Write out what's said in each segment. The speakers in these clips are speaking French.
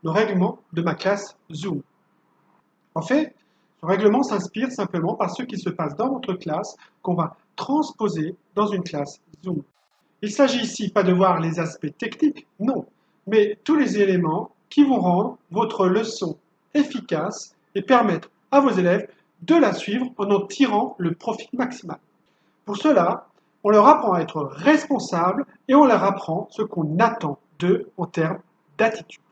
le règlement de ma classe Zoom. En fait, ce règlement s'inspire simplement par ce qui se passe dans votre classe qu'on va transposer dans une classe Zoom. Il ne s'agit ici pas de voir les aspects techniques, non, mais tous les éléments qui vont rendre votre leçon efficace et permettre à vos élèves de la suivre en tirant le profit maximal. Pour cela, on leur apprend à être responsables et on leur apprend ce qu'on attend d'eux en termes d'attitude.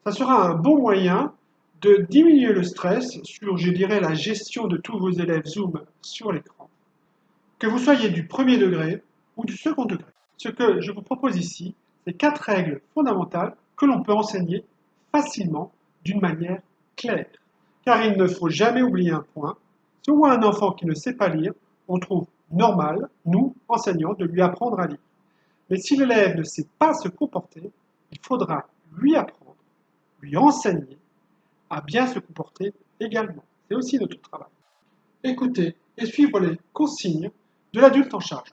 Ça sera un bon moyen de diminuer le stress sur, je dirais, la gestion de tous vos élèves Zoom sur l'écran. Que vous soyez du premier degré ou du second degré. Ce que je vous propose ici, c'est 4 règles fondamentales que l'on peut enseigner facilement d'une manière claire. Car il ne faut jamais oublier un point, si on voit un enfant qui ne sait pas lire, on trouve normal, nous, enseignants, de lui apprendre à lire. Mais si l'élève ne sait pas se comporter, il faudra lui apprendre, lui enseigner à bien se comporter également. C'est aussi notre travail. Écoutez et suivre les consignes de l'adulte en charge.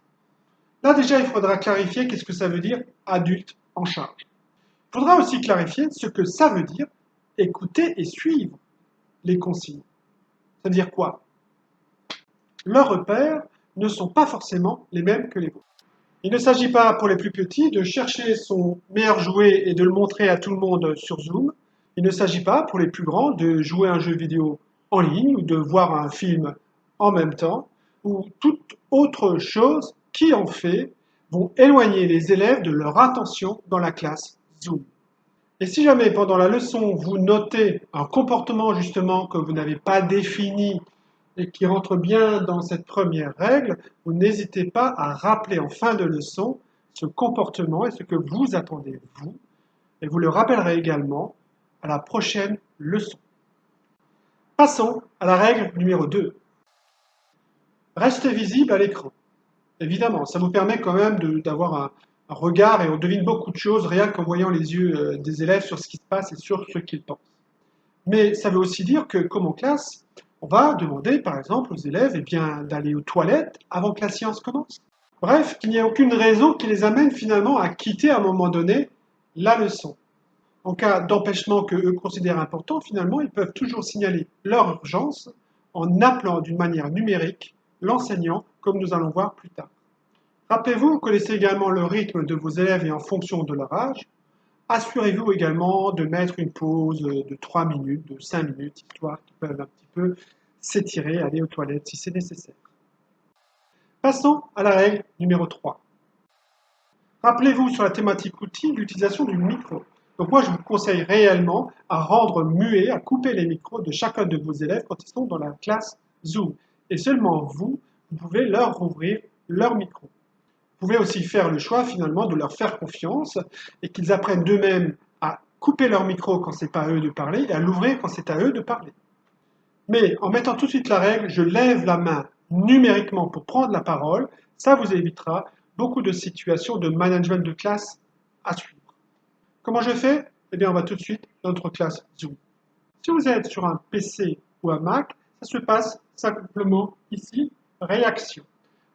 Là déjà, il faudra clarifier qu'est-ce que ça veut dire adulte en charge. Il faudra aussi clarifier ce que ça veut dire écouter et suivre les consignes. Ça veut dire quoi? Leurs repères ne sont pas forcément les mêmes que les vôtres. Il ne s'agit pas pour les plus petits de chercher son meilleur jouet et de le montrer à tout le monde sur Zoom. Il ne s'agit pas pour les plus grands de jouer à un jeu vidéo en ligne ou de voir un film en même temps ou toute autre chose qui en fait vont éloigner les élèves de leur attention dans la classe Zoom. Et si jamais pendant la leçon vous notez un comportement justement que vous n'avez pas défini et qui rentre bien dans cette première règle, vous n'hésitez pas à rappeler en fin de leçon ce comportement et ce que vous attendez vous, et vous le rappellerez également à la prochaine leçon. Passons à la règle numéro 2. Restez visible à l'écran. Évidemment, ça vous permet quand même d'avoir un regard et on devine beaucoup de choses rien qu'en voyant les yeux des élèves sur ce qui se passe et sur ce qu'ils pensent. Mais ça veut aussi dire que, comme en classe, on va demander par exemple aux élèves d'aller aux toilettes avant que la séance commence. Bref, qu'il n'y a aucune raison qui les amène finalement à quitter à un moment donné la leçon. En cas d'empêchement que eux considèrent important, finalement, ils peuvent toujours signaler leur urgence en appelant d'une manière numérique l'enseignant, comme nous allons voir plus tard. Rappelez-vous, connaissez également le rythme de vos élèves et en fonction de leur âge. Assurez-vous également de mettre une pause de 3 minutes, de 5 minutes, histoire qu'ils peuvent un petit peu s'étirer, aller aux toilettes si c'est nécessaire. Passons à la règle numéro 3. Rappelez-vous sur la thématique outil l'utilisation du micro. Donc moi, je vous conseille réellement à rendre muet, à couper les micros de chacun de vos élèves quand ils sont dans la classe Zoom. Et seulement vous pouvez leur rouvrir leur micro. Vous pouvez aussi faire le choix finalement de leur faire confiance et qu'ils apprennent d'eux-mêmes à couper leur micro quand c'est pas à eux de parler et à l'ouvrir quand c'est à eux de parler. Mais en mettant tout de suite la règle, je lève la main numériquement pour prendre la parole, ça vous évitera beaucoup de situations de management de classe à suivre. Comment je fais? Eh bien, on va tout de suite dans notre classe Zoom. Si vous êtes sur un PC ou un Mac, ça se passe simplement ici, réaction.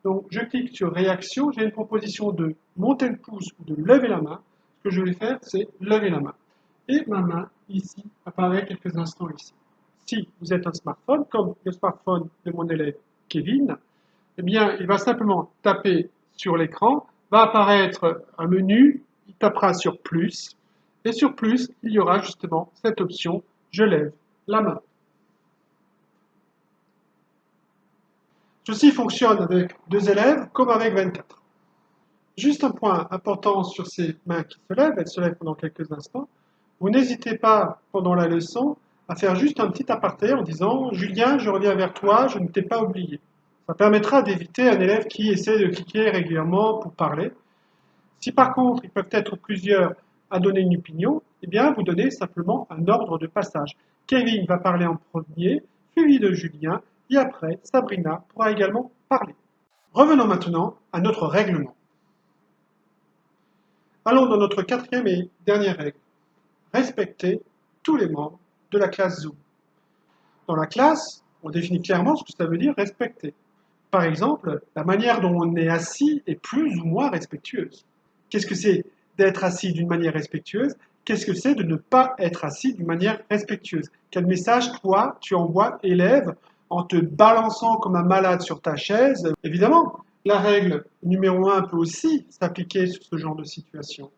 Donc, je clique sur réaction, j'ai une proposition de monter le pouce ou de lever la main. Ce que je vais faire, c'est lever la main. Et ma main, ici, apparaît quelques instants ici. Si vous êtes un smartphone, comme le smartphone de mon élève Kevin, eh bien, il va simplement taper sur l'écran, va apparaître un menu, il tapera sur plus, et sur plus, il y aura justement cette option « Je lève la main ». Ceci fonctionne avec 2 élèves comme avec 24. Juste un point important sur ces mains qui se lèvent, elles se lèvent pendant quelques instants. Vous n'hésitez pas pendant la leçon à faire juste un petit aparté en disant « Julien, je reviens vers toi, je ne t'ai pas oublié ». Ça permettra d'éviter un élève qui essaie de cliquer régulièrement pour parler. Si par contre, ils peuvent être plusieurs à donner une opinion, eh bien, vous donnez simplement un ordre de passage. Kevin va parler en premier, suivi de Julien, et après, Sabrina pourra également parler. Revenons maintenant à notre règlement. Allons dans notre 4e et dernière règle. Respecter tous les membres de la classe Zoom. Dans la classe, on définit clairement ce que ça veut dire respecter. Par exemple, la manière dont on est assis est plus ou moins respectueuse. Qu'est-ce que c'est d'être assis d'une manière respectueuse? qu'est-ce que c'est de ne pas être assis d'une manière respectueuse? Quel message, toi, tu envoies, élève, en te balançant comme un malade sur ta chaise? Évidemment, la règle numéro 1 peut aussi s'appliquer sur ce genre de situation.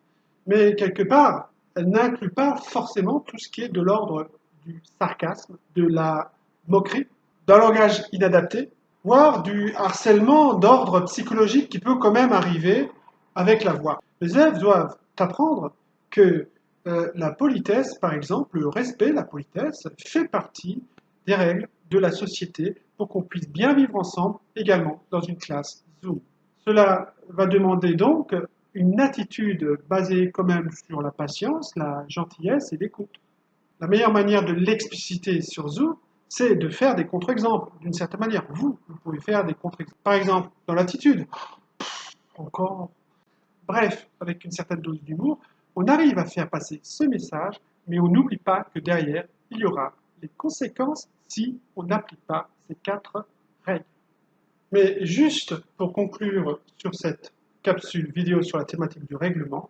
Mais quelque part, elle n'inclut pas forcément tout ce qui est de l'ordre du sarcasme, de la moquerie, d'un langage inadapté, voire du harcèlement d'ordre psychologique qui peut quand même arriver avec la voix. Les élèves doivent apprendre que la politesse, par exemple, le respect, la politesse, fait partie des règles de la société pour qu'on puisse bien vivre ensemble également dans une classe Zoom. Cela va demander donc une attitude basée quand même sur la patience, la gentillesse et l'écoute. La meilleure manière de l'expliciter sur Zoom, c'est de faire des contre-exemples, d'une certaine manière. Vous pouvez faire des contre-exemples. Par exemple, dans l'attitude, encore. Bref, avec une certaine dose d'humour, on arrive à faire passer ce message, mais on n'oublie pas que derrière, il y aura les conséquences si on n'applique pas ces 4 règles. Mais juste pour conclure sur cette capsule vidéo sur la thématique du règlement,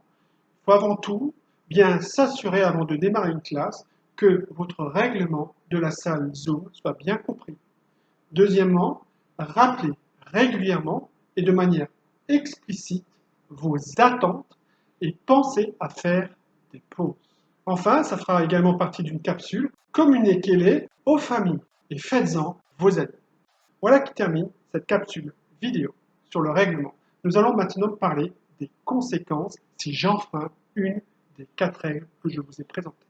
il faut avant tout bien s'assurer avant de démarrer une classe que votre règlement de la salle Zoom soit bien compris. Deuxièmement, rappelez régulièrement et de manière explicite vos attentes et pensez à faire des pauses. Enfin, ça fera également partie d'une capsule, communiquez-les aux familles et faites-en vos amis. Voilà qui termine cette capsule vidéo sur le règlement. Nous allons maintenant parler des conséquences si j'enfreins une des 4 règles que je vous ai présentées.